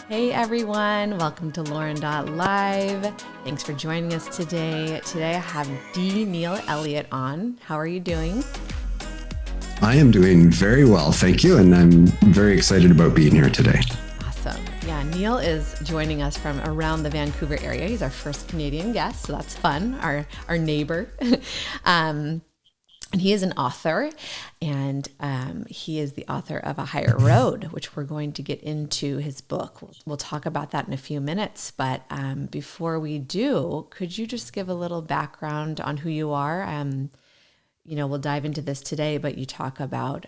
Hey everyone, welcome to Lauren.live. Thanks for joining us today. Today I have Neil Elliott on. How are you doing? I am doing very well, thank you. And I'm very excited about being here today. Awesome. Yeah, Neil is joining us from around the Vancouver area. He's our first Canadian guest, so that's fun, our neighbor. And he is an author, and he is the author of A Higher Road, which we're going to get into his book. We'll talk about that in a few minutes. But before we do, could you just give a little background on who you are? We'll dive into this today, but you talk about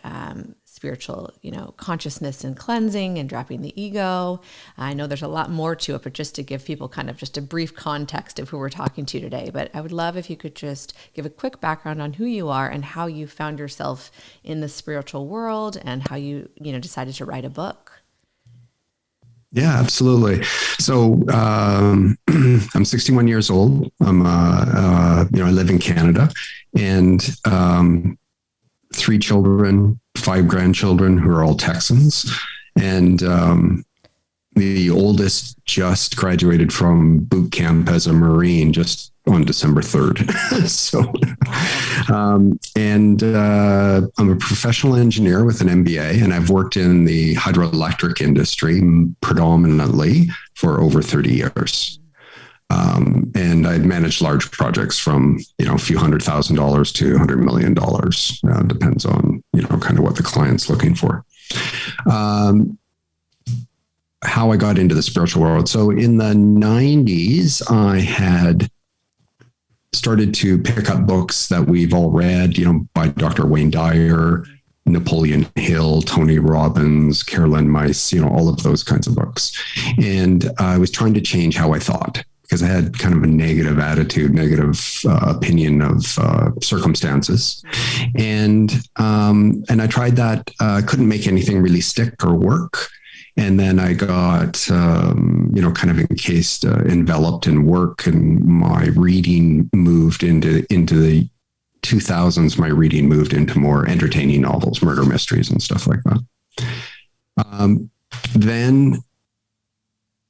spiritual, consciousness and cleansing and dropping the ego. I know there's a lot more to it, but just to give people kind of just a brief context of who we're talking to today. But I would love if you could just give a quick background on who you are and how you found yourself in the spiritual world and how you, decided to write a book. Yeah, absolutely. So I'm 61 years old. I live in Canada, and 3 children, 5 grandchildren who are all Texans. And the oldest just graduated from boot camp as a Marine just on December 3rd. I'm a professional engineer with an MBA, and I've worked in the hydroelectric industry predominantly for over 30 years. And I'd managed large projects from, a few $100,000 to $100 million. Depends on, kind of what the client's looking for. How I got into the spiritual world. So in the 90s, I had started to pick up books that we've all read, by Dr. Wayne Dyer, Napoleon Hill, Tony Robbins, Carolyn Myss, all of those kinds of books. And I was trying to change how I thought, because I had kind of a negative attitude, negative opinion of circumstances. And I tried that, couldn't make anything really stick or work. And then I got, kind of enveloped in work, and my reading moved into the 2000s. My reading moved into more entertaining novels, murder mysteries and stuff like that. Then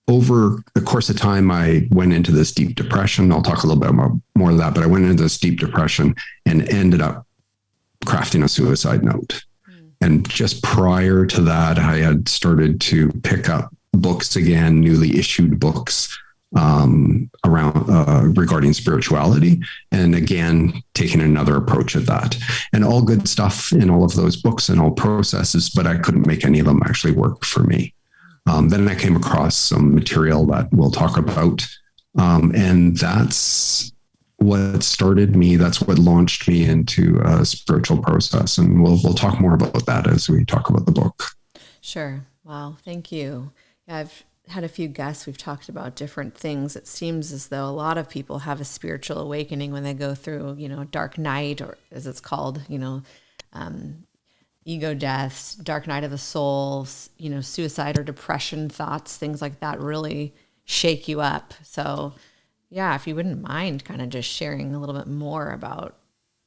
over the course of time, I went into this deep depression. I'll talk a little bit more of that, but I went into this deep depression and ended up crafting a suicide note. And just prior to that, I had started to pick up books again, newly issued books regarding spirituality, and again, taking another approach at that. And all good stuff in all of those books and all processes, but I couldn't make any of them actually work for me. Then I came across some material that we'll talk about, and that's what started me. That's what launched me into a spiritual process. And we'll talk more about that as we talk about the book. Sure. Wow. Thank you. Yeah, I've had a few guests. We've talked about different things. It seems as though a lot of people have a spiritual awakening when they go through, dark night, or as it's called, ego deaths, dark night of the soul, suicide or depression thoughts, things like that really shake you up. So yeah, if you wouldn't mind kind of just sharing a little bit more about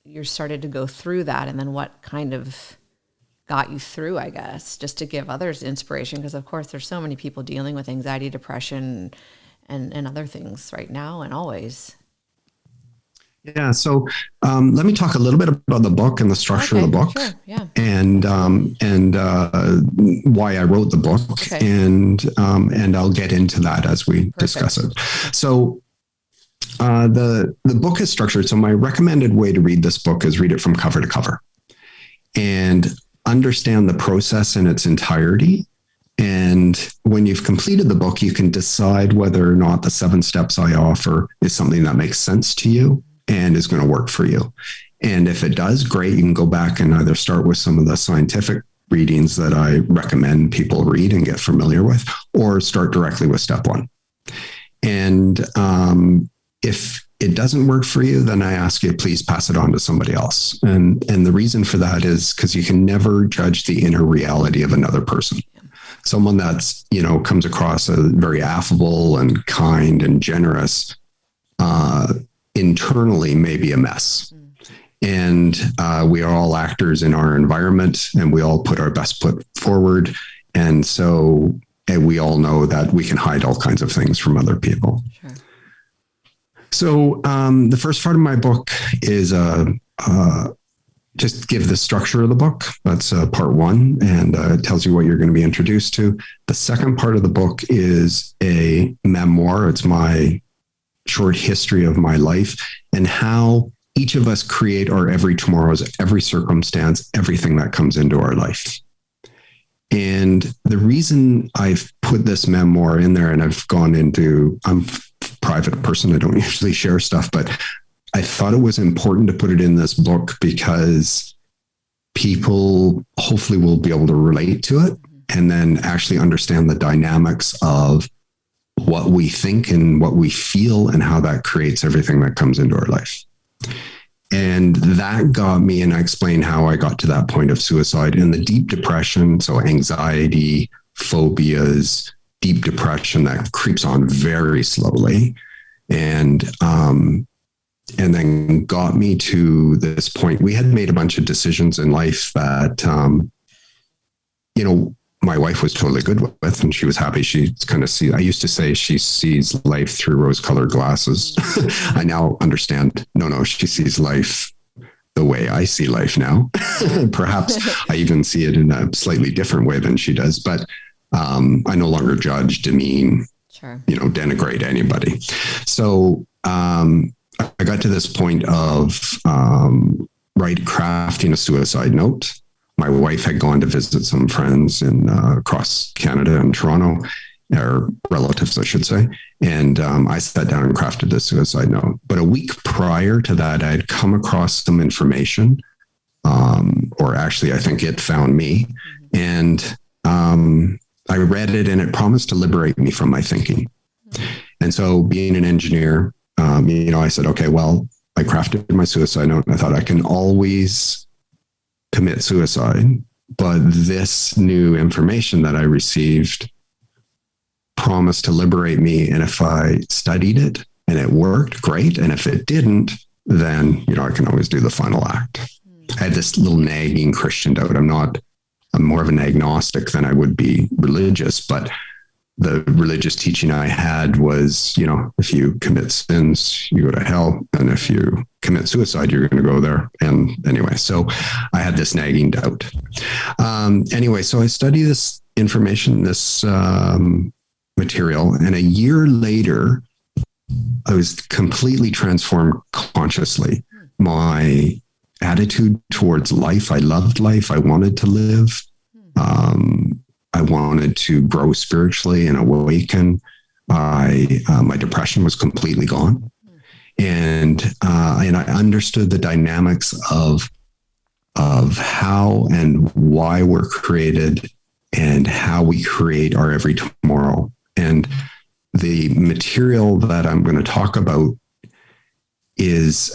you started to go through that, and then what kind of got you through, I guess, just to give others inspiration. Because of course there's so many people dealing with anxiety, depression, and other things right now and always. Yeah. So let me talk a little bit about the book and the structure of the book, sure, yeah. and why I wrote the book, okay. and I'll get into that as we discuss it. So the book is structured. So my recommended way to read this book is read it from cover to cover and understand the process in its entirety. And when you've completed the book, you can decide whether or not the 7 steps I offer is something that makes sense to you and is going to work for you. And if it does, great, you can go back and either start with some of the scientific readings that I recommend people read and get familiar with, or start directly with step 1. And if it doesn't work for you, then I ask you, please pass it on to somebody else. And the reason for that is because you can never judge the inner reality of another person. Someone that's, comes across as very affable and kind and generous, internally may be a mess. And we are all actors in our environment, and we all put our best foot forward. And so And we all know that we can hide all kinds of things from other people. Sure. So the first part of my book is just give the structure of the book. That's part one, and it tells you what you're going to be introduced to. The second part of the book is a memoir. It's my short history of my life and how each of us create our every tomorrows, every circumstance, everything that comes into our life. And the reason I've put this memoir in there, and I've gone into, I'm a private person, I don't usually share stuff, but I thought it was important to put it in this book because people hopefully will be able to relate to it and then actually understand the dynamics of what we think and what we feel and how that creates everything that comes into our life. And that got me, and I explained how I got to that point of suicide and the deep depression. So anxiety, phobias, deep depression that creeps on very slowly. And then got me to this point. We had made a bunch of decisions in life that, my wife was totally good with, and she was happy. She kind of I used to say she sees life through rose-colored glasses. I now understand. No, she sees life the way I see life now. Perhaps I even see it in a slightly different way than she does, but I no longer judge, demean, sure, denigrate anybody. So I got to this point of crafting a suicide note. My wife had gone to visit some friends in across Canada and Toronto, or relatives, I should say. And I sat down and crafted the suicide note. But a week prior to that, I had come across some information, or actually, I think it found me. And I read it, and it promised to liberate me from my thinking. And so being an engineer, I said, okay, well, I crafted my suicide note, and I thought I can always commit suicide, but this new information that I received promised to liberate me. And if I studied it and it worked, great. And if it didn't, then, I can always do the final act. I had this little nagging Christian doubt. I'm more of an agnostic than I would be religious, but the religious teaching I had was, if you commit sins, you go to hell. And if you commit suicide, you're going to go there. And anyway, so I had this nagging doubt. So I studied this information, this material, and a year later, I was completely transformed consciously. My attitude towards life, I loved life. I wanted to live. I wanted to grow spiritually and awaken. My depression was completely gone. And I understood the dynamics of how and why we're created and how we create our every tomorrow. And the material that I'm going to talk about is,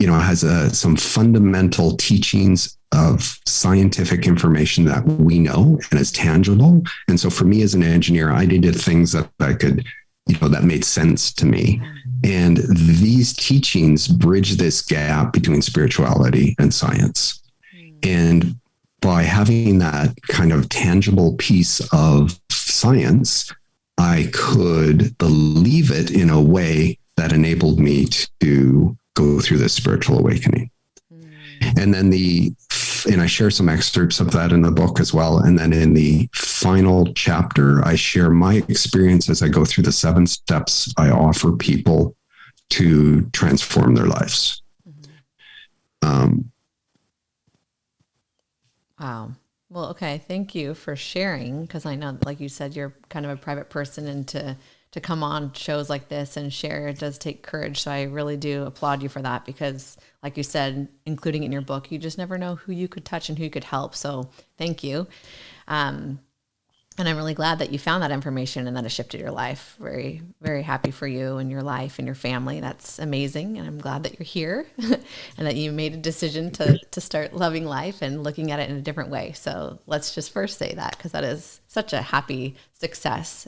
has some fundamental teachings of scientific information that we know and is tangible. And so for me as an engineer, I needed things that I could, that made sense to me. And these teachings bridge this gap between spirituality and science. And by having that kind of tangible piece of science, I could believe it in a way that enabled me to go through this spiritual awakening. And then and I share some excerpts of that in the book as well. And then in the final chapter, I share my experience as I go through the 7 steps I offer people to transform their lives. Wow. Well, okay. Thank you for sharing. Because I know, like you said, you're kind of a private person, and to come on shows like this and share, it does take courage. So I really do applaud you for that, because like you said, including it in your book, you just never know who you could touch and who you could help. So thank you. And I'm really glad that you found that information and that it shifted your life. Very, very happy for you and your life and your family. That's amazing. And I'm glad that you're here and that you made a decision to start loving life and looking at it in a different way. So let's just first say that, because that is such a happy success,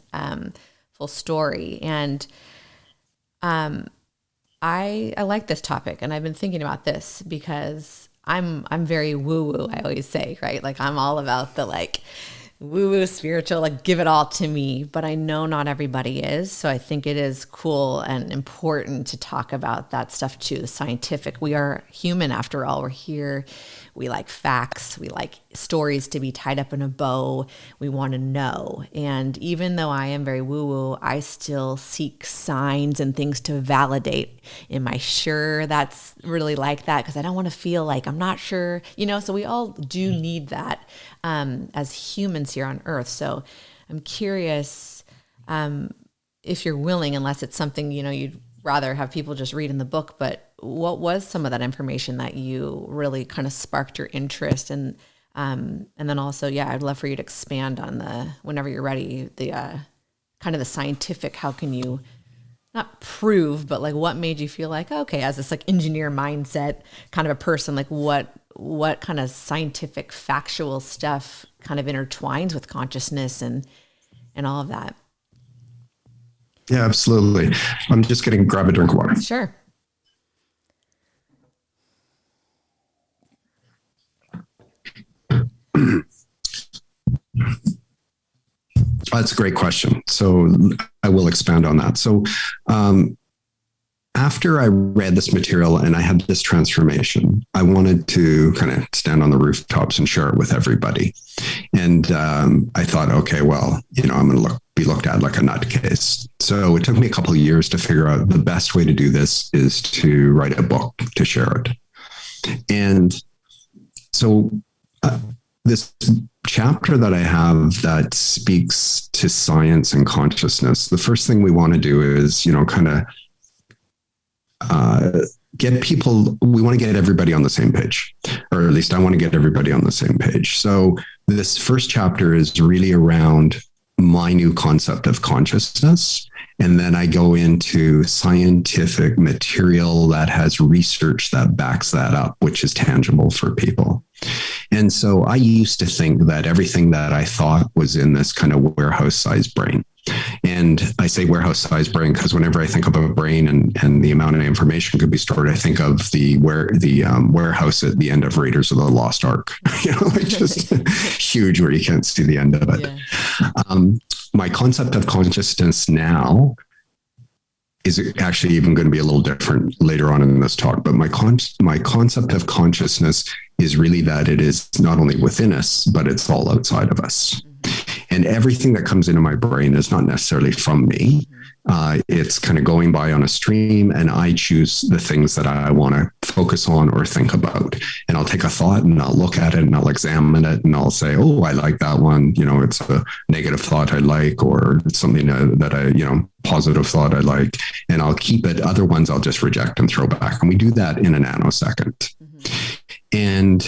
full story. And I like this topic, and I've been thinking about this because I'm very woo-woo, I always say, right? Like I'm all about the woo-woo spiritual, like give it all to me, but I know not everybody is. So I think it is cool and important to talk about that stuff too, the scientific. We are human after all. We're here. We like facts. We like stories to be tied up in a bow. We want to know. And even though I am very woo-woo, I still seek signs and things to validate. Am I sure that's really like that? Because I don't want to feel like I'm not sure, so we all do need that as humans here on earth. So I'm curious if you're willing, unless it's something, you'd rather have people just read in the book, but what was some of that information that you really kind of sparked your interest? And then also, I'd love for you to expand on whenever you're ready, the kind of the scientific, how can you not prove, but like what made you feel like, okay, as this like engineer mindset kind of a person, like what kind of scientific factual stuff kind of intertwines with consciousness and all of that? Yeah, absolutely. I'm just going to grab a drink of water. Sure. That's a great question. So I will expand on that. So after I read this material and I had this transformation, I wanted to kind of stand on the rooftops and share it with everybody. And I thought, okay, well, I'm going to be looked at like a nutcase. So it took me a couple of years to figure out the best way to do this is to write a book to share it. And so this chapter that I have that speaks to science and consciousness, the first thing we want to do is, kind of get people, we want to get everybody on the same page, or at least I want to get everybody on the same page. So this first chapter is really around my new concept of consciousness. And then I go into scientific material that has research that backs that up, which is tangible for people. And so I used to think that everything that I thought was in this kind of warehouse-sized brain. And I say warehouse-sized brain because whenever I think of a brain and the amount of information could be stored, I think of the warehouse at the end of Raiders of the Lost Ark. Like just huge where you can't see the end of it. Yeah. My concept of consciousness now is actually even going to be a little different later on in this talk. But my concept of consciousness is really that it is not only within us, but it's all outside of us. And everything that comes into my brain is not necessarily from me. It's kind of going by on a stream, and I choose the things that I want to focus on or think about. And I'll take a thought and I'll look at it and I'll examine it and I'll say, oh, I like that one. It's a negative thought I like, or it's something that I, positive thought I like, and I'll keep it. Other ones I'll just reject and throw back. And we do that in a nanosecond. And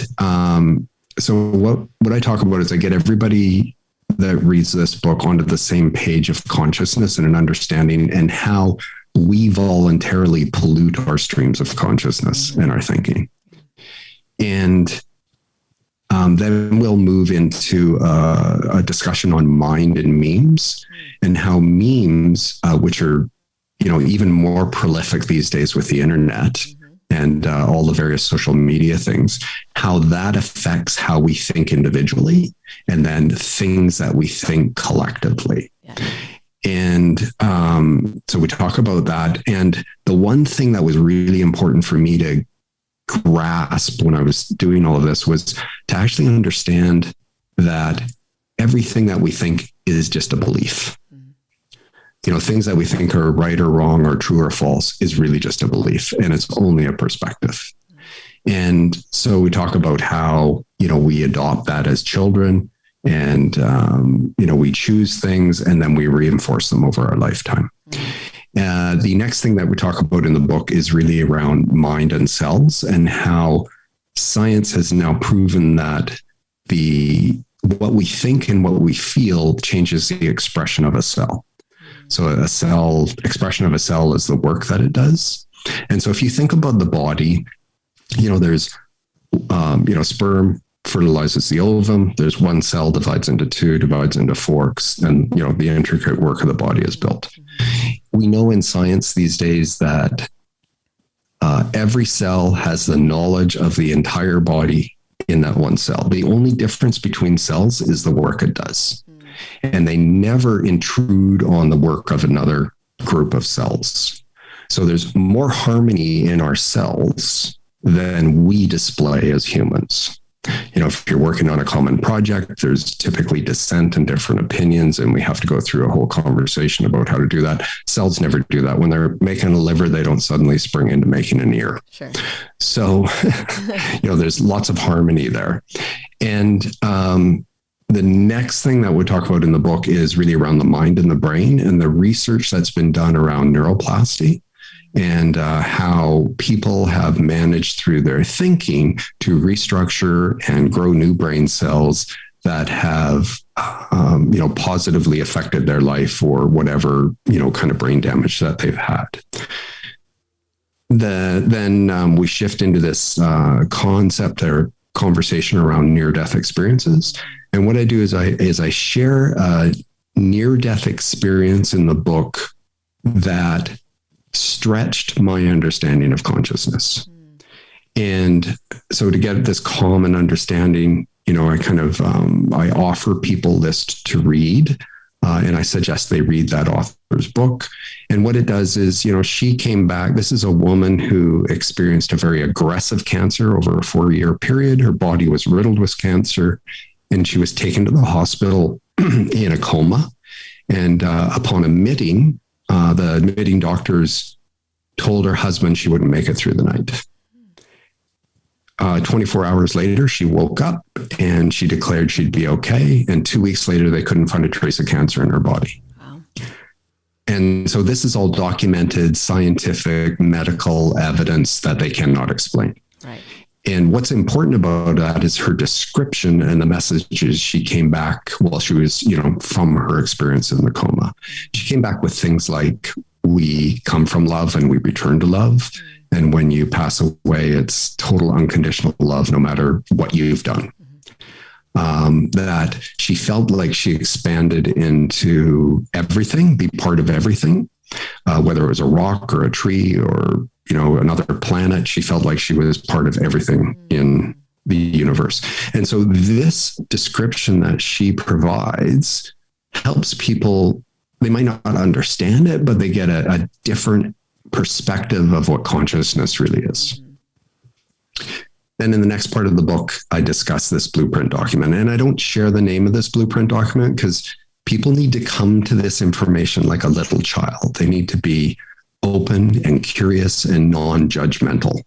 so what I talk about is I get everybody that reads this book onto the same page of consciousness and an understanding, and how we voluntarily pollute our streams of consciousness and our thinking. And then we'll move into a discussion on mind and memes, and how memes, which are, even more prolific these days with the internet and all the various social media things, how that affects how we think individually, and then things that we think collectively. Yeah. And so we talk about that. And the one thing that was really important for me to grasp when I was doing all of this was to actually understand that everything that we think is just a belief. Things that we think are right or wrong or true or false is really just a belief, and it's only a perspective. And so we talk about how, we adopt that as children, and, we choose things and then we reinforce them over our lifetime. The next thing that we talk about in the book is really around mind and cells, and how science has now proven that what we think and what we feel changes the expression of a cell. So expression of a cell is the work that it does. And so if you think about the body, there's, sperm fertilizes the ovum. There's one cell, divides into two, divides into forks, and, the intricate work of the body is built. We know in science these days that every cell has the knowledge of the entire body in that one cell. The only difference between cells is the work it does. And they never intrude on the work of another group of cells. So there's more harmony in our cells than we display as humans. If you're working on a common project, there's typically dissent and different opinions, and we have to go through a whole conversation about how to do that. Cells never do that. When they're making a liver, they don't suddenly spring into making an ear. Sure. So, there's lots of harmony there. And the next thing that we talk about in the book is really around the mind and the brain and the research that's been done around neuroplasty, and how people have managed through their thinking to restructure and grow new brain cells that have, positively affected their life or whatever, kind of brain damage that they've had. Then we shift into this concept or conversation around near-death experiences. And what I do is I share a near-death experience in the book that stretched my understanding of consciousness. And so to get this common understanding, I kind of, I offer people this to read, and I suggest they read that author's book. And what it does is, she came back. This is a woman who experienced a very aggressive cancer over a 4-year period. Her body was riddled with cancer, and she was taken to the hospital in a coma. And upon admitting, the admitting doctors told her husband she wouldn't make it through the night. 24 hours later, she woke up and she declared she'd be okay. And 2 weeks later, they couldn't find a trace of cancer in her body. Wow. And so this is all documented scientific, medical evidence that they cannot explain. Right. And what's important about that is her description and the messages she came back while she was, from her experience in the coma. She came back with things like, we come from love and we return to love. And when you pass away, it's total unconditional love, no matter what you've done. That she felt like she expanded into everything, be part of everything, whether it was a rock or a tree or, another planet. She felt like she was part of everything in the universe. And so this description that she provides helps people. They might not understand it, but they get a different perspective of what consciousness really is. Then in the next part of the book, I discuss this blueprint document, and I don't share the name of this blueprint document because people need to come to this information like a little child. They need to be open and curious and non-judgmental.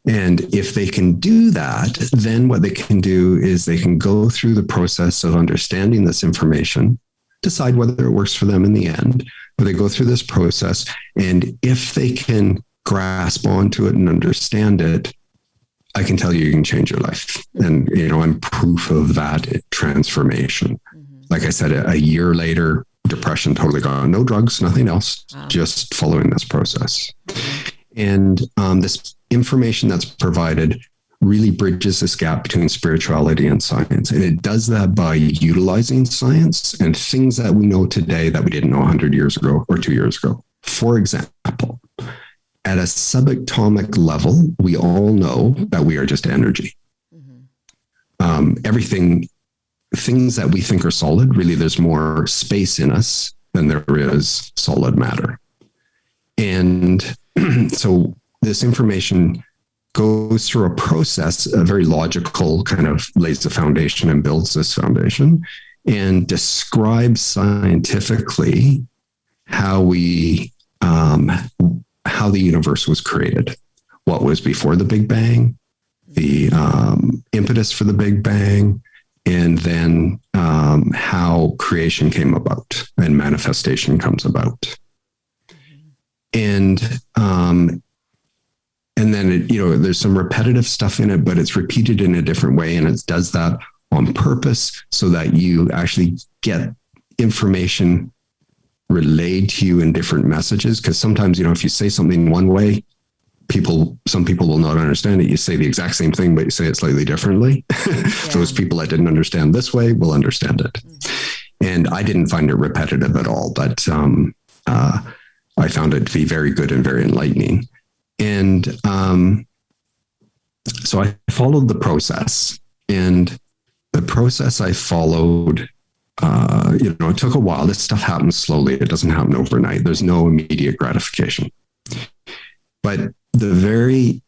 And if they can do that, then what they can do is they can go through the process of understanding this information, decide whether it works for them in the end, but they go through this process. And if they can grasp onto it and understand it, I can tell you can change your life. And, I'm proof of that transformation. Like I said, a year later, depression totally gone. No drugs, nothing else, just following this process. And this information that's provided really bridges this gap between spirituality and science. And it does that by utilizing science and things that we know today that we didn't know 100 years ago or 2 years ago. For example, at a subatomic level, we all know that we are just energy. Things that we think are solid, really, there's more space in us than there is solid matter. And so this information goes through a process, a very logical kind of lays the foundation and builds this foundation and describes scientifically how the universe was created, what was before the Big Bang, the impetus for the Big Bang, and then how creation came about and manifestation comes about. And then, there's some repetitive stuff in it, but it's repeated in a different way. And it does that on purpose so that you actually get information relayed to you in different messages. Because sometimes, if you say something one way, some people will not understand it. You say the exact same thing, but you say it slightly differently. Yeah. Those people that didn't understand this way will understand it. And I didn't find it repetitive at all, but I found it to be very good and very enlightening. And so I followed the process. And the process I followed, it took a while. This stuff happens slowly. It doesn't happen overnight. There's no immediate gratification. But the very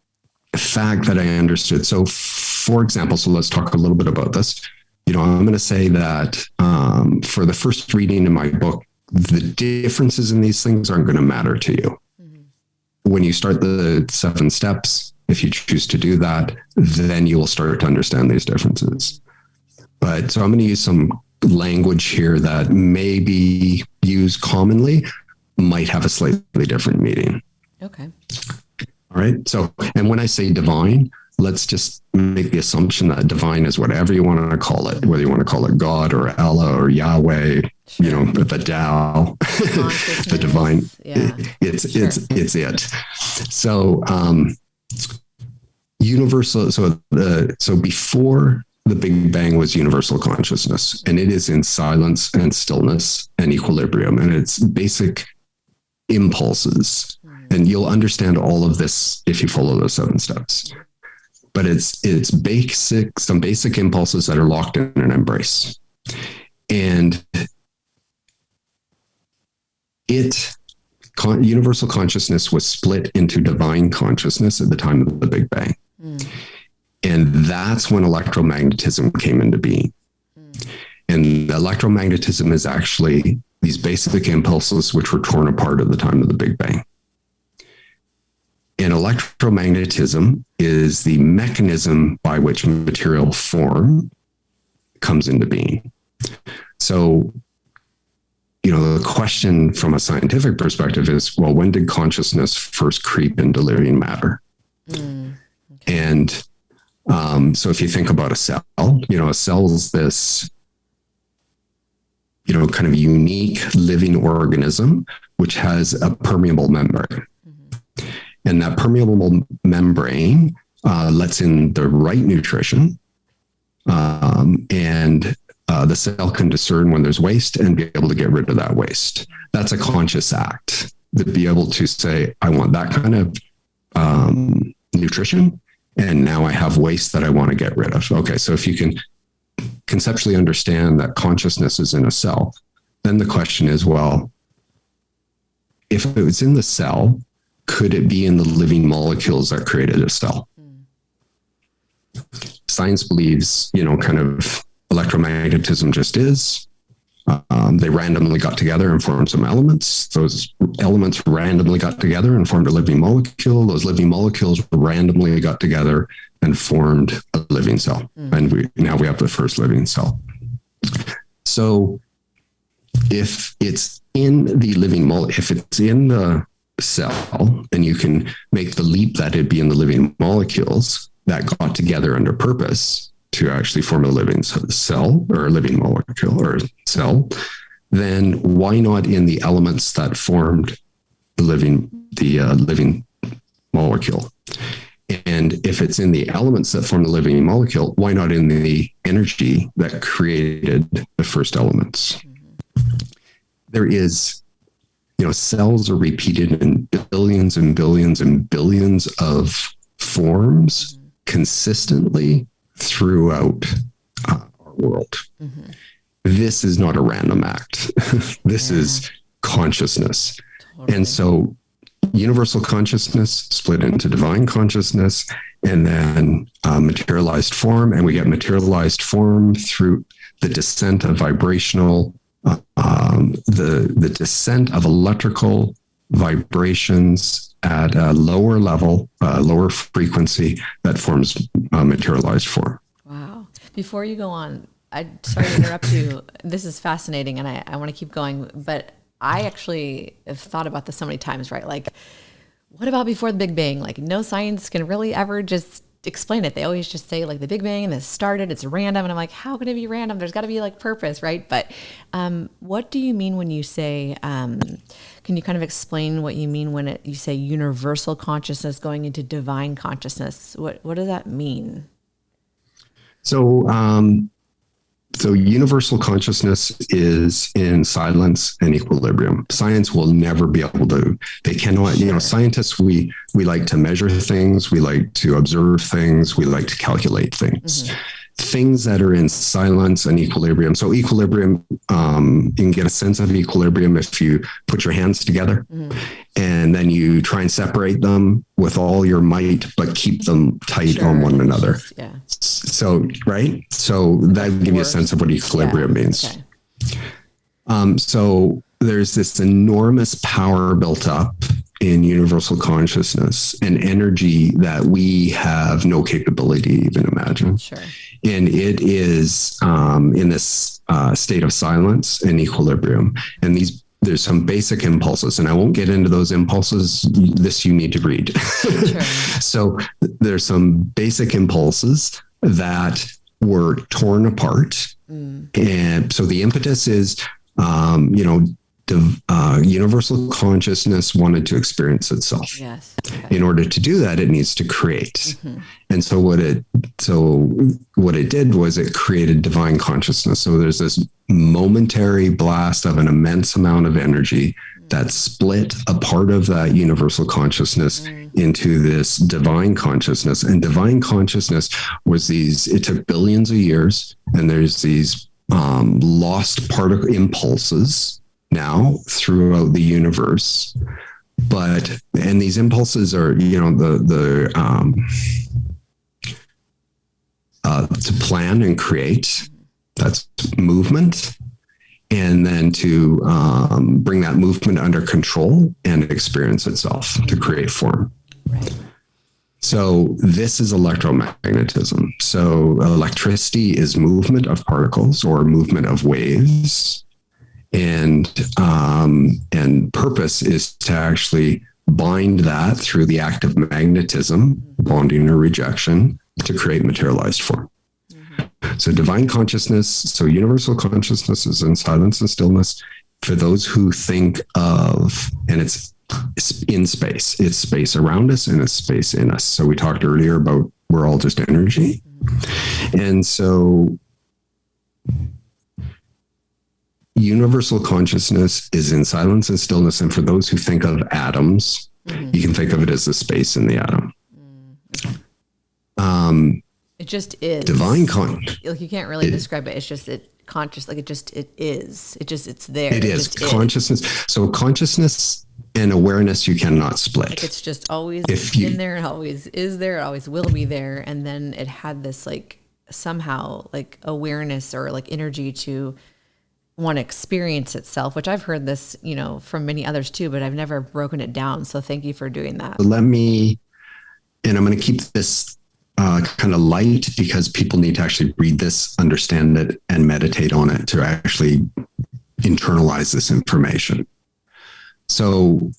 fact that I understood. So, for example, let's talk a little bit about this. I'm going to say that for the first reading in my book, the differences in these things aren't going to matter to you. Mm-hmm. When you start the 7 steps, if you choose to do that, then you will start to understand these differences. But so I'm going to use some language here that may be used commonly, might have a slightly different meaning. Okay. All right. So, and when I say divine, let's just make the assumption that divine is whatever you want to call it, whether you want to call it God or Allah or Yahweh, sure. The Tao, the divine. Yeah. It's it. So, universal. So before the Big Bang was universal consciousness, and it is in silence and stillness and equilibrium, and it's basic impulses. And you'll understand all of this if you follow those 7 steps. But it's some basic impulses that are locked in an embrace. And universal consciousness was split into divine consciousness at the time of the Big Bang. Mm. And that's when electromagnetism came into being. Mm. And electromagnetism is actually these basic impulses which were torn apart at the time of the Big Bang. And electromagnetism is the mechanism by which material form comes into being. So, the question from a scientific perspective is, well, when did consciousness first creep into living matter? Mm, okay. And so if you think about a cell, a cell is this, kind of unique living organism, which has a permeable membrane. And that permeable membrane lets in the right nutrition, and the cell can discern when there's waste and be able to get rid of that waste. That's a conscious act, to be able to say, I want that kind of nutrition, and now I have waste that I want to get rid of. Okay, so if you can conceptually understand that consciousness is in a cell, then the question is, well, if it was in the cell, could it be in the living molecules that created a cell? Science believes, kind of electromagnetism just is. They randomly got together and formed some elements. Those elements randomly got together and formed a living molecule. Those living molecules randomly got together and formed a living cell. And now we have the first living cell. So if it's in the living if it's in the cell, and you can make the leap that it'd be in the living molecules that got together under purpose to actually form a living cell or a living molecule or cell, then why not in the elements that formed the living molecule? And if it's in the elements that form the living molecule, why not in the energy that created the first elements? There is, cells are repeated in billions and billions and billions of forms consistently throughout our world. Mm-hmm. This is not a random act. This is consciousness. Totally. And so universal consciousness split into divine consciousness and then materialized form. And we get materialized form through the descent of vibrational the descent of electrical vibrations at a lower level, lower frequency that forms materialized form. Wow. Before you go on, I'm sorry to interrupt you. This is fascinating and I want to keep going, but I actually have thought about this so many times, right? Like, what about before the Big Bang? Like, no science can really ever just explain it. They always just say like the Big Bang and this started, it's random. And I'm like, how can it be random? There's got to be like purpose, right? But what do you mean when you say, can you kind of explain what you mean when you say universal consciousness going into divine consciousness? What does that mean? So universal consciousness is in silence and equilibrium. Science will never be able to, they cannot, scientists, we like to measure things, we like to observe things, we like to calculate things. Mm-hmm. things that are in silence and equilibrium. So equilibrium, you can get a sense of equilibrium if you put your hands together and then you try and separate them with all your might, but keep them tight on one another. So, right. So that would give you a sense of what equilibrium means. Okay. So there's this enormous power built up in universal consciousness and energy that we have no capability to even imagine. Sure. And it is in this state of silence and equilibrium. And there's some basic impulses, and I won't get into those impulses. This you need to read. Sure. So there's some basic impulses that were torn apart. And so the impetus is, universal consciousness wanted to experience itself. Yes. Okay. In order to do that, it needs to create. And so what it did was it created divine consciousness. So there's this momentary blast of an immense amount of energy that split a part of that universal consciousness into this divine consciousness. And divine consciousness was it took billions of years, and there's these lost particle impulses now throughout the universe, and these impulses are, to plan and create, that's movement, and then to bring that movement under control and experience itself to create form. Right. So this is electromagnetism. So electricity is movement of particles or movement of waves. And purpose is to actually bind that through the act of magnetism, bonding or rejection, to create materialized form. So divine consciousness, so universal consciousness is in silence and stillness for those who think of, and it's in space. It's space around us and it's space in us. So we talked earlier about we're all just energy. And so universal consciousness is in silence and stillness. And for those who think of atoms, you can think of it as the space in the atom. It just is. Divine like you can't really describe it. It's just conscious. Like it is. It's there. It is consciousness. So consciousness and awareness you cannot split. Like it's just always in there and always is there. It always will be there. And then it had this like somehow like awareness or like energy to want to experience itself, which I've heard this, from many others too, but I've never broken it down. So thank you for doing that. And I'm going to keep this kind of light because people need to actually read this, understand it, and meditate on it to actually internalize this information. So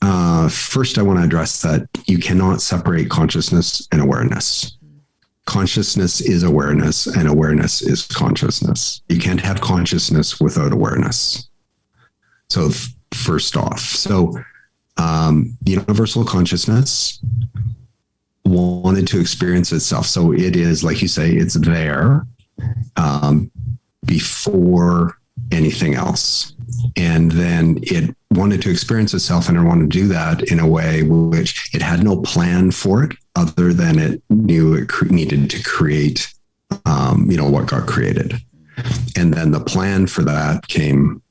first I want to address that you cannot separate consciousness and awareness. Consciousness is awareness and awareness is consciousness. You can't have consciousness without awareness. So first off, universal consciousness wanted to experience itself. So it is, like you say, it's there before anything else. And then it wanted to experience itself, and it wanted to do that in a way which it had no plan for it other than it knew it needed to create, what got created. And then the plan for that came,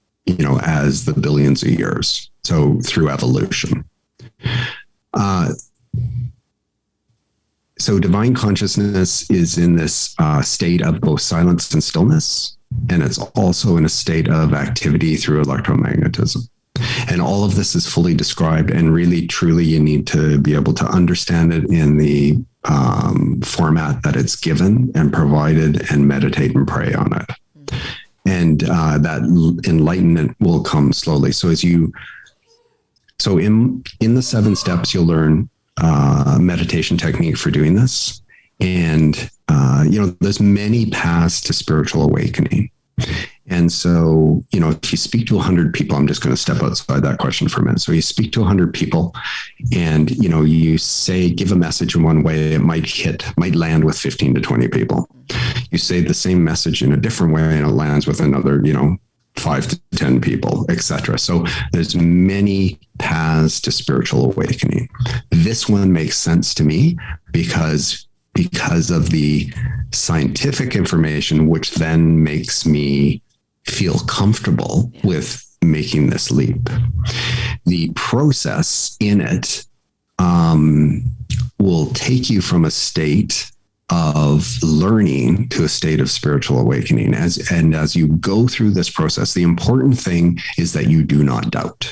as the billions of years. So through evolution. So divine consciousness is in this state of both silence and stillness, and it's also in a state of activity through electromagnetism. And all of this is fully described, and really, truly, you need to be able to understand it in the format that it's given and provided, and meditate and pray on it. And that enlightenment will come slowly. So in the 7 steps, you'll learn meditation technique for doing this. And, there's many paths to spiritual awakening. And so, if you speak to 100 people, I'm just going to step outside that question for a minute. So you speak to 100 people and, you say, give a message in one way, it might land with 15 to 20 people. You say the same message in a different way and it lands with another, 5 to 10 people, etc. So there's many paths to spiritual awakening. This one makes sense to me because because of the scientific information, which then makes me feel comfortable with making this leap. The process in it will take you from a state of learning to a state of spiritual awakening. As you go through this process, the important thing is that you do not doubt.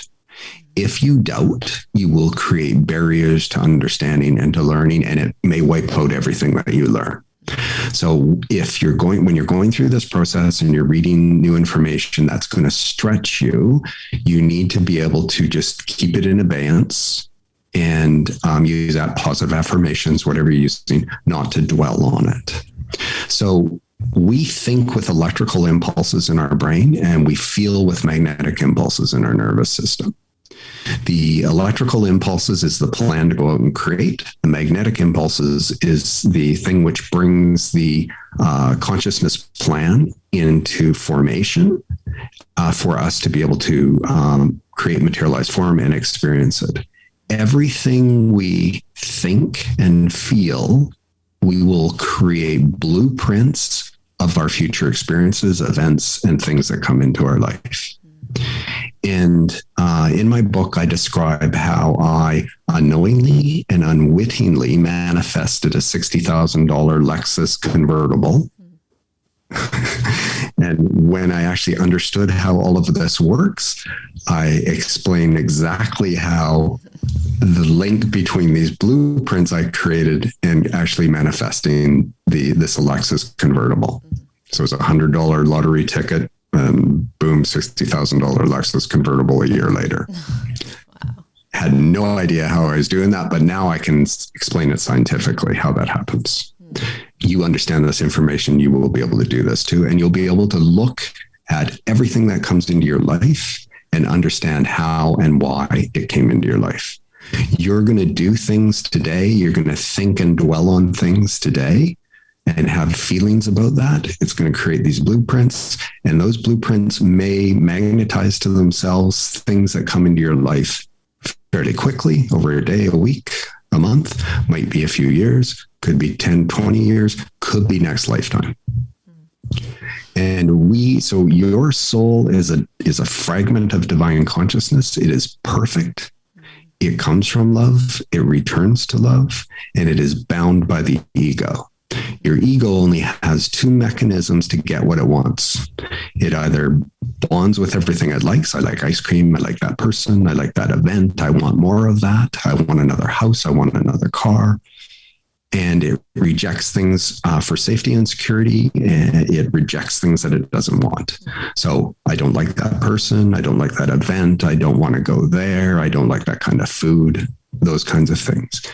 If you doubt, you will create barriers to understanding and to learning, and it may wipe out everything that you learn. So when you're going through this process and you're reading new information that's going to stretch you, you need to be able to just keep it in abeyance and use that positive affirmations, whatever you're using, not to dwell on it. So we think with electrical impulses in our brain, and we feel with magnetic impulses in our nervous system. The electrical impulses is the plan to go out and create. The magnetic impulses is the thing which brings the consciousness plan into formation for us to be able to create materialized form and experience it. Everything we think and feel, we will create blueprints of our future experiences, events, and things that come into our life. And in my book, I describe how I unknowingly and unwittingly manifested a $60,000 Lexus convertible. And when I actually understood how all of this works, I explain exactly how the link between these blueprints I created and actually manifesting this Lexus convertible. So it's a $100 lottery ticket. And boom, $60,000 Lexus convertible a year later. Wow. Had no idea how I was doing that, but now I can explain it scientifically how that happens. You understand this information, you will be able to do this too, and you'll be able to look at everything that comes into your life and understand how and why it came into your life. You're going to do things today, you're going to think and dwell on things today, and have feelings about that. It's going to create these blueprints, and those blueprints may magnetize to themselves things that come into your life fairly quickly, over a day, a week, a month, might be a few years, could be 10, 20 years, could be next lifetime. And so your soul is a fragment of divine consciousness. It is perfect. It comes from love. It returns to love, and it is bound by the ego. Your ego only has two mechanisms to get what it wants. It either bonds with everything it likes. I like ice cream. I like that person. I like that event. I want more of that. I want another house. I want another car. And it rejects things for safety and security. And it rejects things that it doesn't want. So I don't like that person. I don't like that event. I don't want to go there. I don't like that kind of food, those kinds of things.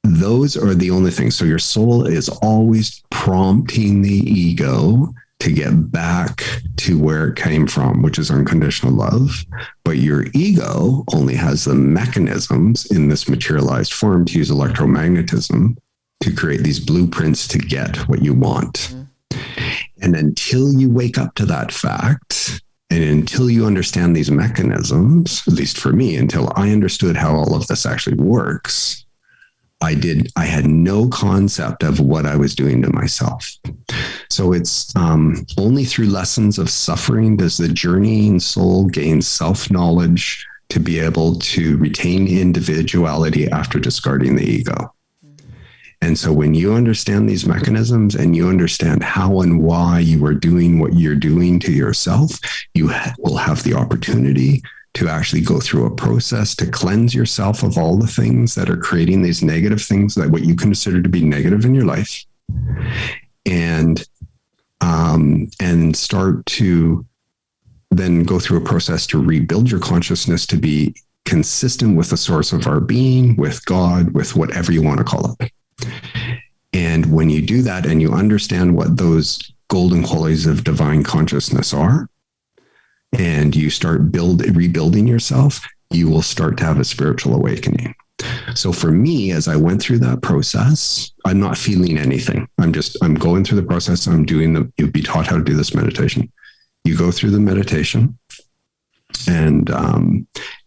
Those are the only things. So your soul is always prompting the ego to get back to where it came from, which is unconditional love. But your ego only has the mechanisms in this materialized form to use electromagnetism to create these blueprints to get what you want. And until you wake up to that fact, and until you understand these mechanisms, at least for me, until I understood how all of this actually works, I had no concept of what I was doing to myself. So it's only through lessons of suffering does the journeying soul gain self-knowledge to be able to retain individuality after discarding the ego. And so when you understand these mechanisms and you understand how and why you are doing what you're doing to yourself, you will have the opportunity to actually go through a process to cleanse yourself of all the things that are creating these negative things, that what you consider to be negative in your life, and start to then go through a process to rebuild your consciousness to be consistent with the source of our being, with God, with whatever you want to call it. And when you do that and you understand what those golden qualities of divine consciousness are, and you start rebuilding yourself, you will start to have a spiritual awakening. So for me, as I went through that process, I'm not feeling anything. I'm going through the process. You'll be taught how to do this meditation. You go through the meditation And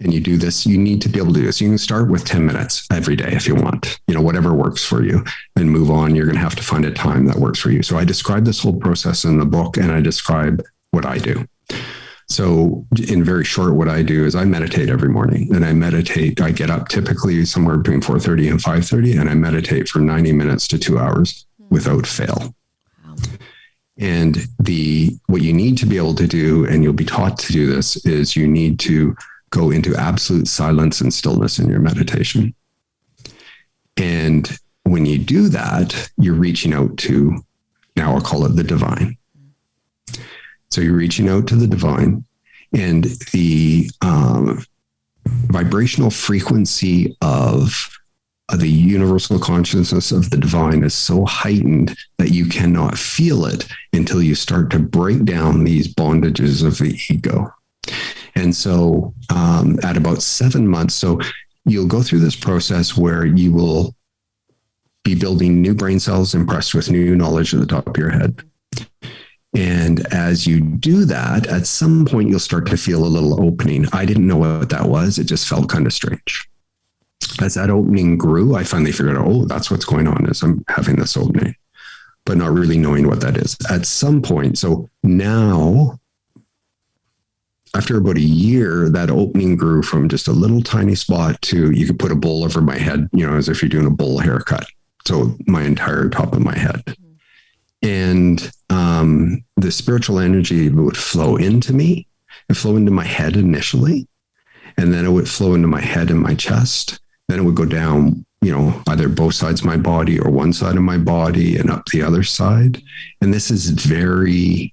you do this, you need to be able to do this. You can start with 10 minutes every day if you want, whatever works for you, and move on. You're going to have to find a time that works for you. So I describe this whole process in the book, and I describe what I do. So in very short, what I do is I meditate every morning, and I get up typically somewhere between 4:30 and 5:30, and I meditate for 90 minutes to 2 hours without fail. Wow. And what you need to be able to do, and you'll be taught to do this, is you need to go into absolute silence and stillness in your meditation. And when you do that, you're reaching out to, now I'll call it the divine. So you're reaching out to the divine, and the vibrational frequency of the universal consciousness of the divine is so heightened that you cannot feel it until you start to break down these bondages of the ego. And so at about 7 months, so you'll go through this process where you will be building new brain cells impressed with new knowledge at the top of your head. And as you do that, at some point, you'll start to feel a little opening. I didn't know what that was. It just felt kind of strange. As that opening grew, I finally figured out, oh, that's what's going on, is I'm having this opening, but not really knowing what that is. At some point, so now, after about a year, that opening grew from just a little tiny spot to, you could put a bowl over my head, as if you're doing a bowl haircut. So my entire top of my head. And the spiritual energy would flow into me. It would flow into my head initially, and then it would flow into my head and my chest. Then it would go down, either both sides of my body or one side of my body and up the other side. And this is very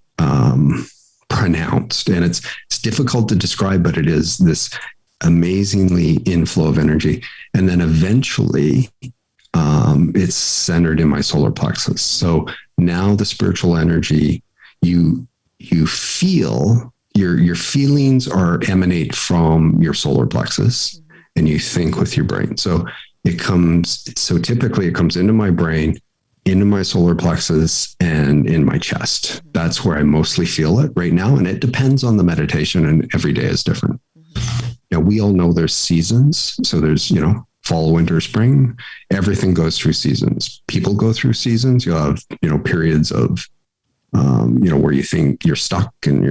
pronounced, and it's difficult to describe, but it is this amazingly inflow of energy. And then eventually it's centered in my solar plexus. So now the spiritual energy, you feel, your feelings emanate from your solar plexus, and you think with your brain. So typically it comes into my brain, into my solar plexus, and in my chest. That's where I mostly feel it right now. And it depends on the meditation, and every day is different. Now, we all know there's seasons. So there's, fall, winter, spring. Everything goes through seasons. People go through seasons. You'll have, periods of, where you think you're stuck and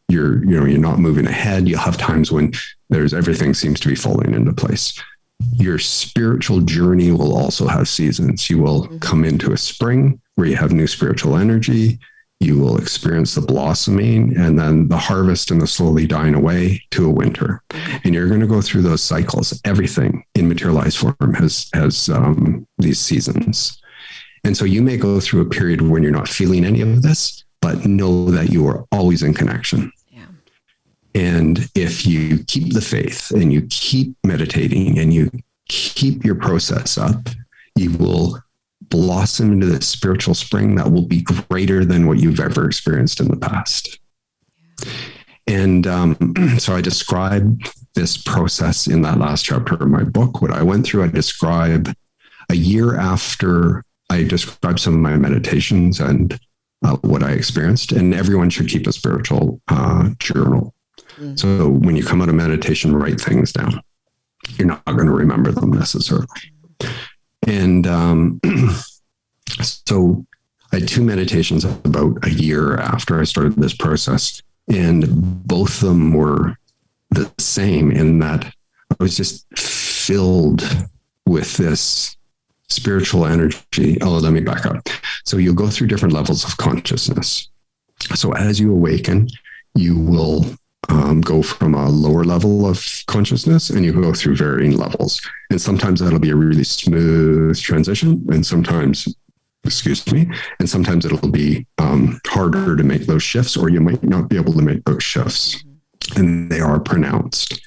you're not moving ahead. You'll have times when everything seems to be falling into place. Your spiritual journey will also have seasons. You will come into a spring where you have new spiritual energy. You will experience the blossoming, and then the harvest and the slowly dying away to a winter. And you're going to go through those cycles. Everything in materialized form has these seasons. And so you may go through a period when you're not feeling any of this, but know that you are always in connection. Yeah. And if you keep the faith and you keep meditating and you keep your process up, you will blossom into this spiritual spring that will be greater than what you've ever experienced in the past. And so I describe this process in that last chapter of my book. What I went through, I describe a year after. I describe some of my meditations and what I experienced. And everyone should keep a spiritual journal. So when you come out of meditation, write things down. You're not going to remember them necessarily. And so I had 2 meditations about a year after I started this process, and both of them were the same in that I was just filled with this spiritual energy. Oh, let me back up. So you'll go through different levels of consciousness. So as you awaken, you will go from a lower level of consciousness, and you go through varying levels. And sometimes that'll be a really smooth transition, and sometimes it'll be harder to make those shifts, or you might not be able to make those shifts. And they are pronounced.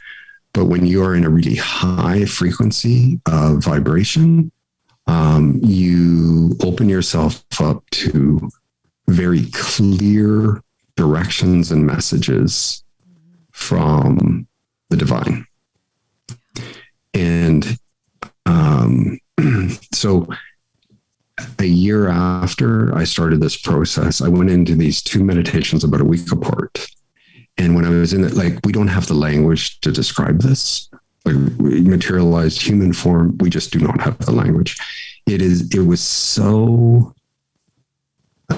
But when you are in a really high frequency of vibration, you open yourself up to very clear directions and messages from the divine. And so a year after I started this process, I went into these 2 meditations about a week apart. And when I was in it, like, we don't have the language to describe this. Like, materialized human form, we just do not have the language. It was so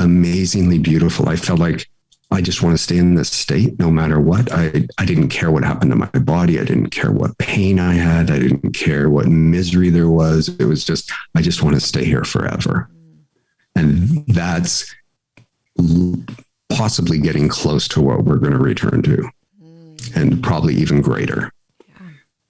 amazingly beautiful. I felt like I just want to stay in this state no matter what. I didn't care what happened to my body. I didn't care what pain I had. I didn't care what misery there was. It was just, I just want to stay here forever. And that's possibly getting close to what we're going to return to, and probably even greater.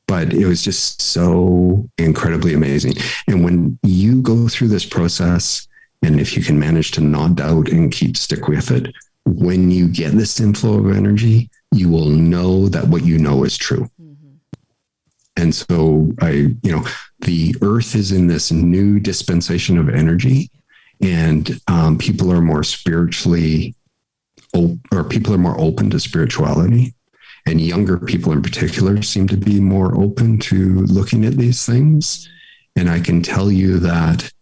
But it was just so incredibly amazing. And when you go through this process, and if you can manage to not doubt and stick with it, when you get this inflow of energy, you will know that what you know is true. And so the earth is in this new dispensation of energy, and people are more spiritually, or people are more open to spirituality. And younger people in particular seem to be more open to looking at these things. And I can tell you that,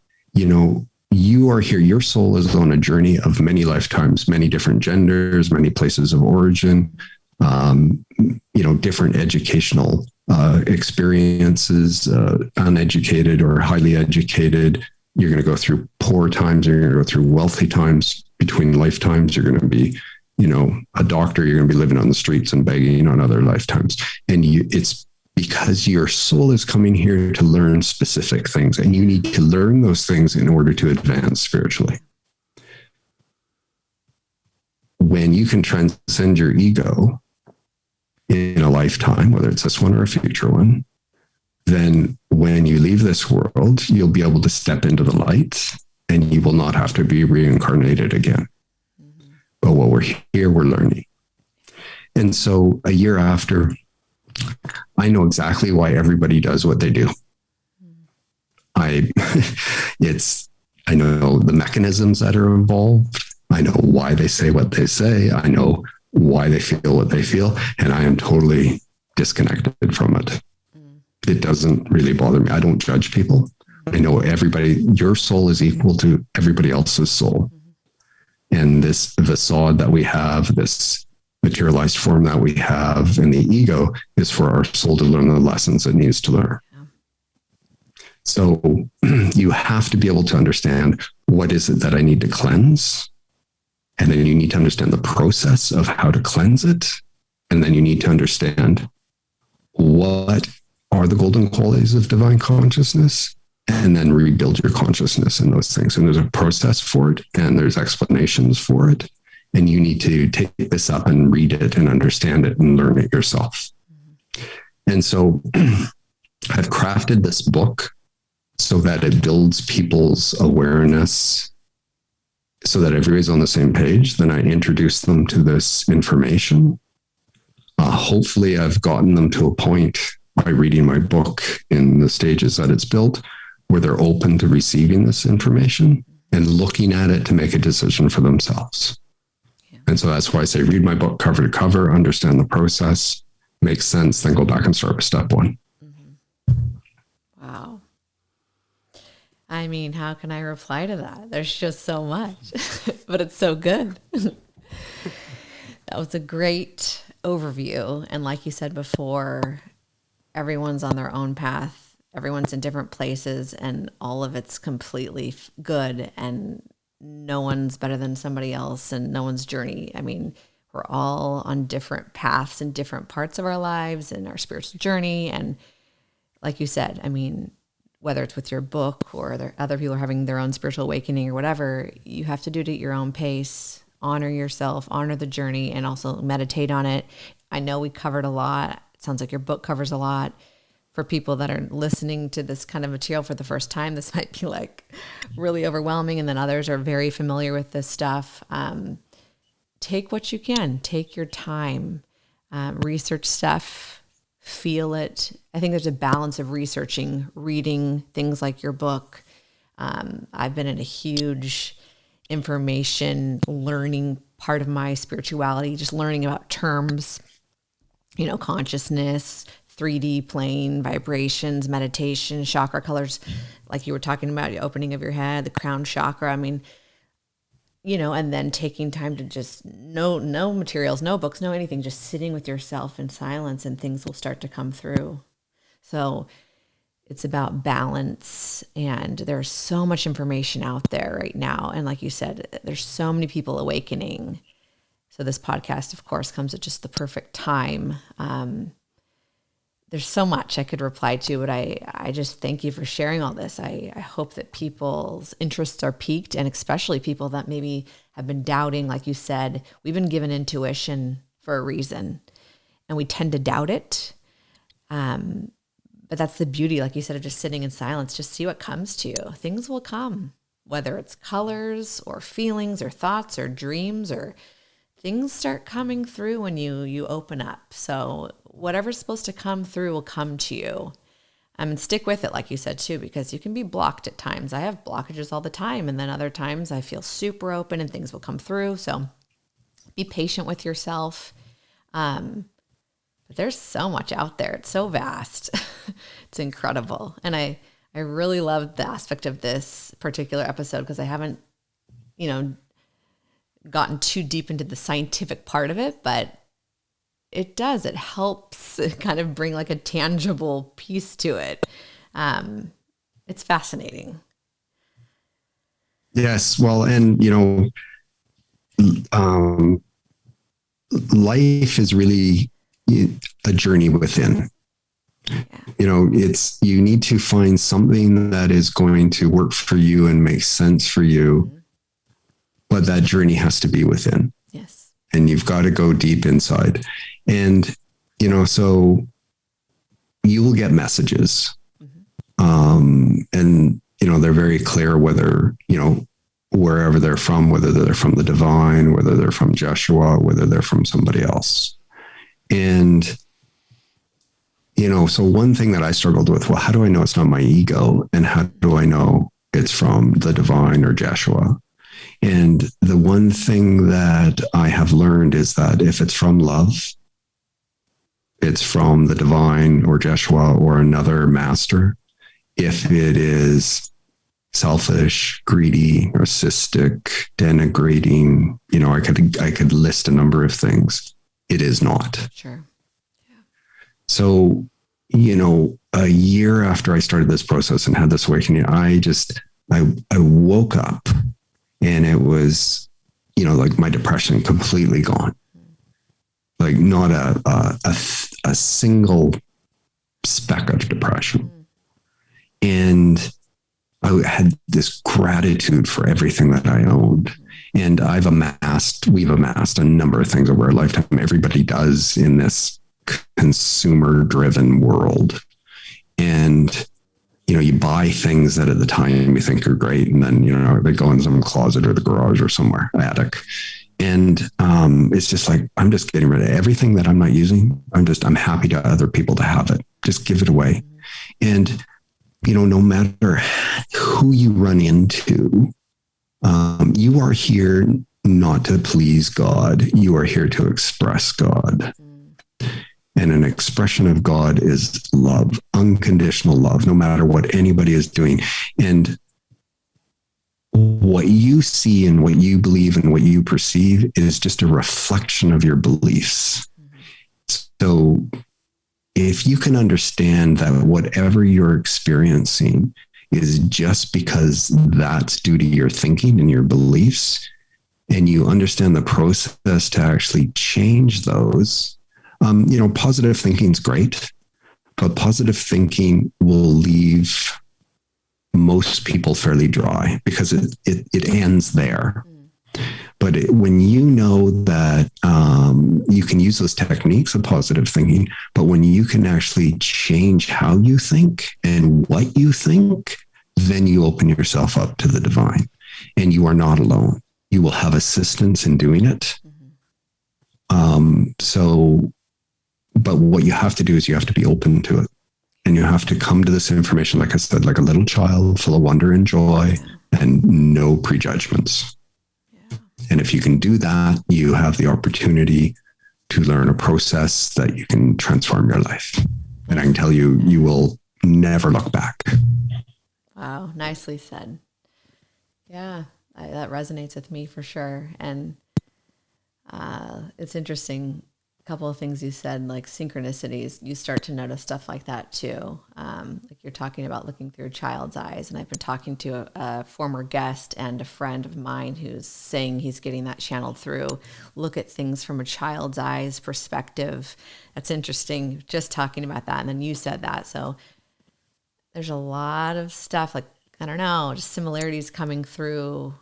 you are here, your soul is on a journey of many lifetimes, many different genders, many places of origin, different educational experiences, uneducated or highly educated. You're going to go through poor times. You're going to go through wealthy times. Between lifetimes, you're going to be, a doctor. You're going to be living on the streets and begging on other lifetimes. And it's because your soul is coming here to learn specific things, and you need to learn those things in order to advance spiritually. When you can transcend your ego in a lifetime, whether it's this one or a future one, then when you leave this world, you'll be able to step into the light, and you will not have to be reincarnated again. But while we're here, we're learning. And so a year after, I know exactly why everybody does what they do. I know the mechanisms that are involved. I know why they say what they say. I know why they feel what they feel. And I am totally disconnected from it. It doesn't really bother me. I don't judge people. I know your soul is equal to everybody else's soul. And this facade that we have, this materialized form that we have, and the ego is for our soul to learn the lessons it needs to learn. So you have to be able to understand, what is it that I need to cleanse? And then you need to understand the process of how to cleanse it. And then you need to understand, what are the golden qualities of divine consciousness? And then rebuild your consciousness in those things. And there's a process for it, and there's explanations for it. And you need to take this up and read it and understand it and learn it yourself. And so I've crafted this book so that it builds people's awareness, so that everybody's on the same page. Then I introduce them to this information. Hopefully I've gotten them to a point by reading my book in the stages that it's built, where they're open to receiving this information and looking at it to make a decision for themselves. Yeah. And so that's why I say, read my book cover to cover, understand the process, makes sense, then go back and start with step one. Wow. I mean, how can I reply to that? There's just so much, but it's so good. That was a great overview. And like you said before, everyone's on their own path. Everyone's in different places, and all of it's completely good, and no one's better than somebody else, and no one's journey. I mean, we're all on different paths in different parts of our lives and our spiritual journey. And like you said, I mean, whether it's with your book or other people are having their own spiritual awakening or whatever, you have to do it at your own pace, honor yourself, honor the journey, and also meditate on it. I know we covered a lot. It sounds like your book covers a lot. For people that are listening to this kind of material for the first time, this might be like really overwhelming. And then others are very familiar with this stuff. Take what you can, take your time, research stuff, feel it. I think there's a balance of researching, reading things like your book. I've been in a huge information learning part of my spirituality, just learning about terms, consciousness, 3D plane, vibrations, meditation, chakra colors, like you were talking about, the opening of your head, the crown chakra. I mean, and then taking time to just no materials, no books, no anything, just sitting with yourself in silence, and things will start to come through. So it's about balance, and there's so much information out there right now. And like you said, there's so many people awakening. So this podcast, of course, comes at just the perfect time. There's so much I could reply to, but I just thank you for sharing all this. I hope that people's interests are piqued, and especially people that maybe have been doubting. Like you said, we've been given intuition for a reason, and we tend to doubt it. But that's the beauty, like you said, of just sitting in silence. Just see what comes to you. Things will come, whether it's colors or feelings or thoughts or dreams, or things start coming through when you open up. So whatever's supposed to come through will come to you. And stick with it, like you said, too, because you can be blocked at times. I have blockages all the time. And then other times I feel super open and things will come through. So be patient with yourself. But there's so much out there. It's so vast. It's incredible. And I really loved the aspect of this particular episode, because I haven't, gotten too deep into the scientific part of it, but it helps kind of bring like a tangible piece to it. It's fascinating. Yes. Well, and, life is really a journey within. Yeah. You need to find something that is going to work for you and make sense for you. Mm-hmm. But that journey has to be within. Yes. And you've got to go deep inside. And, so you will get messages. Mm-hmm. And, they're very clear whether, wherever they're from, whether they're from the divine, whether they're from Joshua, whether they're from somebody else. And, so one thing that I struggled with, well, how do I know it's not my ego? And how do I know it's from the divine or Joshua? And the one thing that I have learned is that if it's from love, it's from the divine or Joshua or another master. If it is selfish, greedy, narcissistic, denigrating, I could list a number of things. It is not. Sure. Yeah. So, a year after I started this process and had this awakening, I woke up. And it was, like my depression completely gone. Like not a single speck of depression. And I had this gratitude for everything that I owned. And we've amassed a number of things over a lifetime. Everybody does in this consumer-driven world. And you buy things that at the time you think are great, and then, they go in some closet or the garage or somewhere, attic. And it's just like, I'm just getting rid of everything that I'm not using. I'm happy to other people to have it. Just give it away. And, no matter who you run into, you are here not to please God. You are here to express God. And an expression of God is love, unconditional love, no matter what anybody is doing. And what you see and what you believe and what you perceive is just a reflection of your beliefs. So if you can understand that whatever you're experiencing is just because that's due to your thinking and your beliefs, and you understand the process to actually change those, positive thinking is great, but positive thinking will leave most people fairly dry because it ends there. But when you know that you can use those techniques of positive thinking, but when you can actually change how you think and what you think, then you open yourself up to the divine, and you are not alone. You will have assistance in doing it. But what you have to do is you have to be open to it, and you have to come to this information, like I said, like a little child, full of wonder and joy and no prejudgments. Yeah. And if you can do that, you have the opportunity to learn a process that you can transform your life. And I can tell you, you will never look back. Wow. Nicely said. Yeah. That resonates with me for sure. And it's interesting. A couple of things you said, like synchronicities, you start to notice stuff like that too. Like you're talking about looking through a child's eyes. And I've been talking to a former guest and a friend of mine who's saying he's getting that channeled through. Look at things from a child's eyes perspective. That's interesting. Just talking about that. And then you said that. So there's a lot of stuff, like, I don't know, just similarities coming through.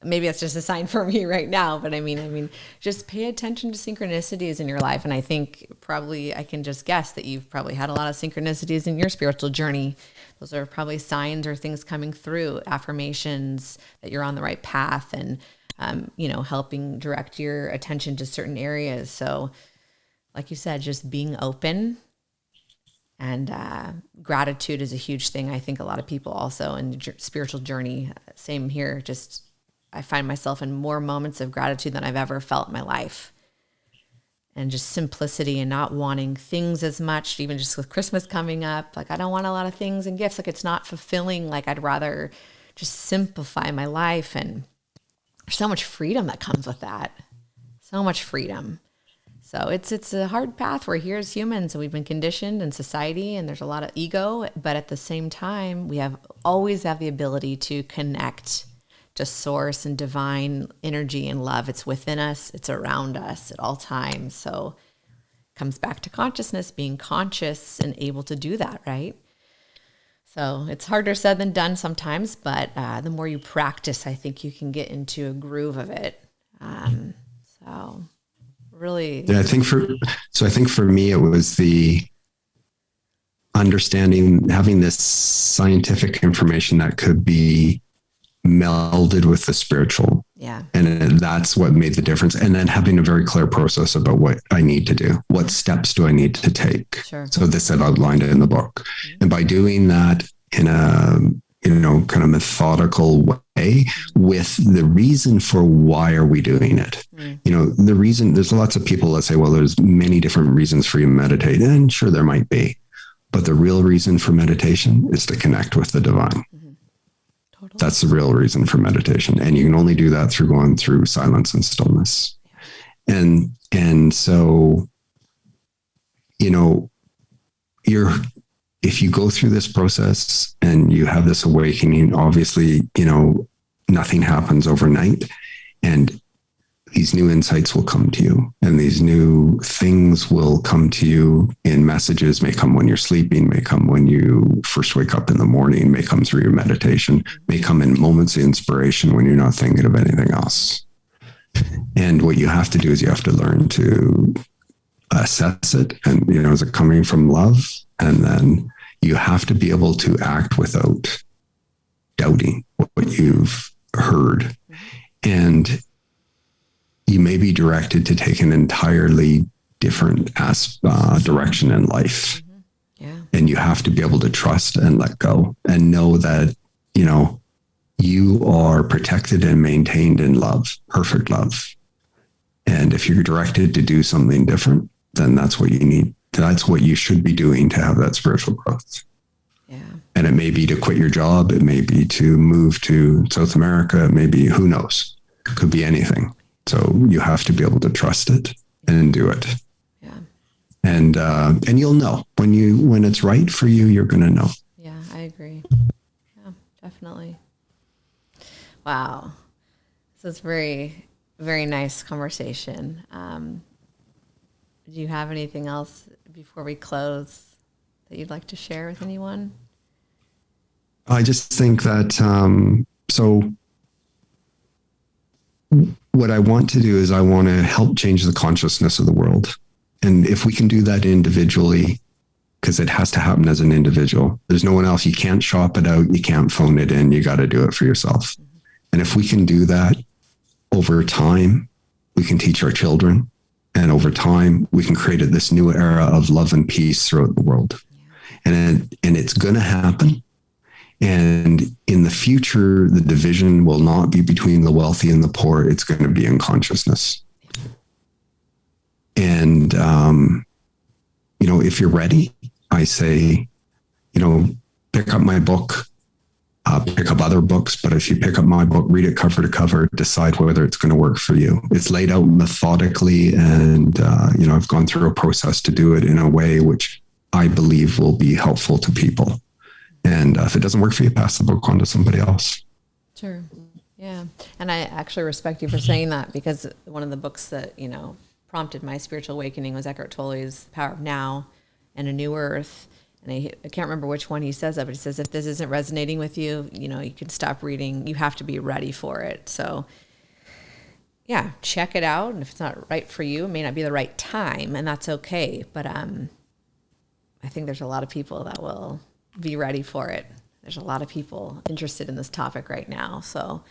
Maybe that's just a sign for me right now, but I mean, just pay attention to synchronicities in your life. And I think probably I can just guess that you've probably had a lot of synchronicities in your spiritual journey. Those are probably signs or things coming through, affirmations that you're on the right path, and, helping direct your attention to certain areas. So like you said, just being open. And gratitude is a huge thing. I think a lot of people also in the spiritual journey, same here, just I find myself in more moments of gratitude than I've ever felt in my life. And just simplicity and not wanting things as much, even just with Christmas coming up. Like, I don't want a lot of things and gifts. Like, it's not fulfilling. Like, I'd rather just simplify my life. And there's so much freedom that comes with that. So much freedom. So it's a hard path. We're here as humans and we've been conditioned in society, and there's a lot of ego, but at the same time, we always have the ability to connect to source and divine energy and love. It's within us. It's around us at all times. So it comes back to consciousness, being conscious and able to do that, right? So it's harder said than done sometimes, but the more you practice, I think you can get into a groove of it. So really. Yeah, I think for me, it was the understanding, having this scientific information that could be melded with the spiritual. Yeah. And that's what made the difference. And then having a very clear process about what I need to do. What steps do I need to take? Sure. So this I've outlined it in the book. Mm-hmm. And by doing that in a, kind of methodical way, with the reason for why are we doing it? Mm. The reason, there's lots of people that say, well, there's many different reasons for you to meditate. And sure, there might be. But the real reason for meditation is to connect with the divine. Totally. That's the real reason for meditation. And you can only do that through going through silence and stillness. And so, if you go through this process and you have this awakening, obviously, nothing happens overnight, and these new insights will come to you, and these new things will come to you in messages, may come when you're sleeping, may come when you first wake up in the morning, may come through your meditation, may come in moments of inspiration when you're not thinking of anything else. And what you have to do is you have to learn to assess it. And, is it coming from love? And then you have to be able to act without doubting what you've heard. And you may be directed to take an entirely different direction in life. Mm-hmm. Yeah. And you have to be able to trust and let go and know that, you are protected and maintained in love, perfect love. And if you're directed to do something different, then that's what you need. That's what you should be doing to have that spiritual growth. Yeah. And it may be to quit your job. It may be to move to South America. It may be, who knows? It could be anything. So you have to be able to trust it and do it. Yeah. And you'll know when it's right for you, you're going to know. Yeah, I agree. Yeah, definitely. Wow. This is very, very nice conversation. Do you have anything else before we close that you'd like to share with anyone? I just think that, so what I want to do is I want to help change the consciousness of the world. And if we can do that individually, because it has to happen as an individual, there's no one else. You can't shop it out. You can't phone it in. You got to do it for yourself. Mm-hmm. And if we can do that over time, we can teach our children. And over time, we can create this new era of love and peace throughout the world. Yeah. And it's going to happen. And in the future, the division will not be between the wealthy and the poor. It's going to be in consciousness. And, if you're ready, I say, pick up my book, pick up other books, but if you pick up my book, read it cover to cover, decide whether it's going to work for you. It's laid out methodically, and I've gone through a process to do it in a way which I believe will be helpful to people. And if it doesn't work for you, pass the book on to somebody else. Sure. Yeah. And I actually respect you for saying that, because one of the books that, prompted my spiritual awakening was Eckhart Tolle's Power of Now and A New Earth. And I can't remember which one he says that, but he says, if this isn't resonating with you, you can stop reading. You have to be ready for it. So yeah, check it out. And if it's not right for you, it may not be the right time, and that's okay. But I think there's a lot of people that will be ready for it. There's a lot of people interested in this topic right now. So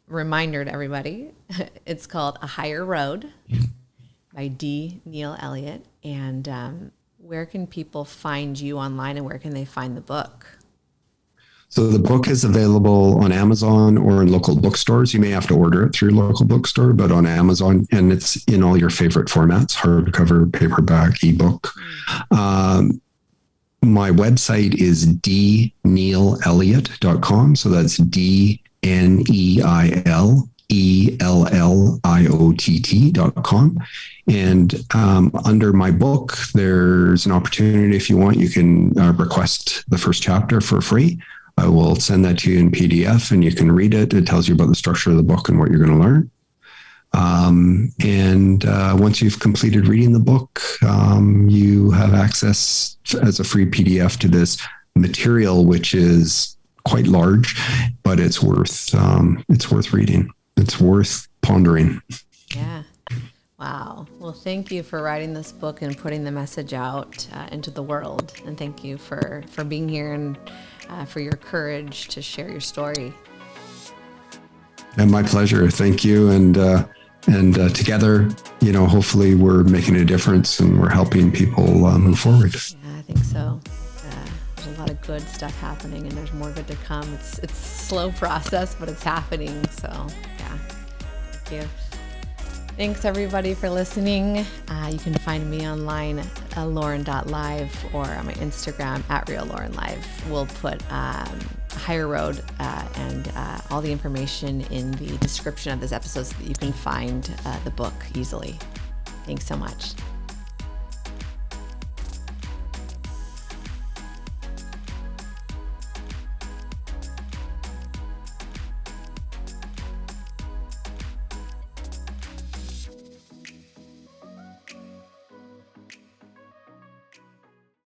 reminder to everybody, it's called A Higher Road by D. Neil Elliott. And where can people find you online, and where can they find the book? So the book is available on Amazon or in local bookstores. You may have to order it through your local bookstore, but on Amazon, and it's in all your favorite formats: hardcover, paperback, ebook. My website is dneilelliott.com. So that's DNEILELLIOTT.com. And under my book, there's an opportunity. If you want, you can request the first chapter for free. I will send that to you in PDF, and you can read it. It tells you about the structure of the book and what you're going to learn. Once you've completed reading the book, you have access as a free PDF to this material, which is quite large, but it's worth reading. It's worth pondering. Yeah. Wow. Well, thank you for writing this book and putting the message out into the world. And thank you for being here, and for your courage to share your story. And my pleasure. Thank you. And together, hopefully we're making a difference and we're helping people move forward. Yeah, I think so. There's a lot of good stuff happening, and there's more good to come. It's a slow process, but it's happening. So yeah, thank you. Thanks everybody for listening. You can find me online, Lauren.live, or on my Instagram at RealLaurenLive. We'll put Higher Road and all the information in the description of this episode so that you can find the book easily. Thanks so much.